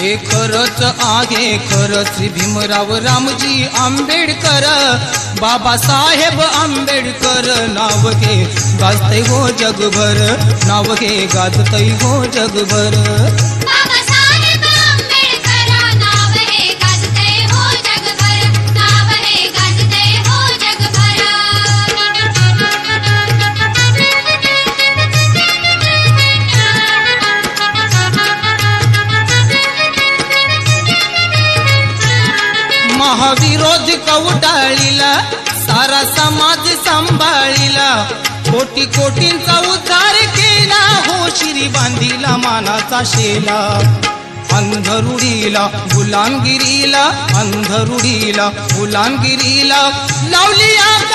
हे खरंच आहे खरं श्री भीमराव रामजी आंबेडकर, बाबासाहेब आंबेडकर नाव घे गाजतय हो जगभर, नाव घे गाजतय हो जगभर। बाबासाहेब आंबेडकर नाव हे गाजतय हो जगभर, नाव हे गाजतय हो जगभर। महाविरोध कवटाळीला सारा समाज सांभाळीला, कोटी कोटींचा उद्धार केला हो श्री बांधिला मानाचा शेला। अंधरुडीला गुलामगिरीला, अंधरुडीला गुलामगिरीला लावली आग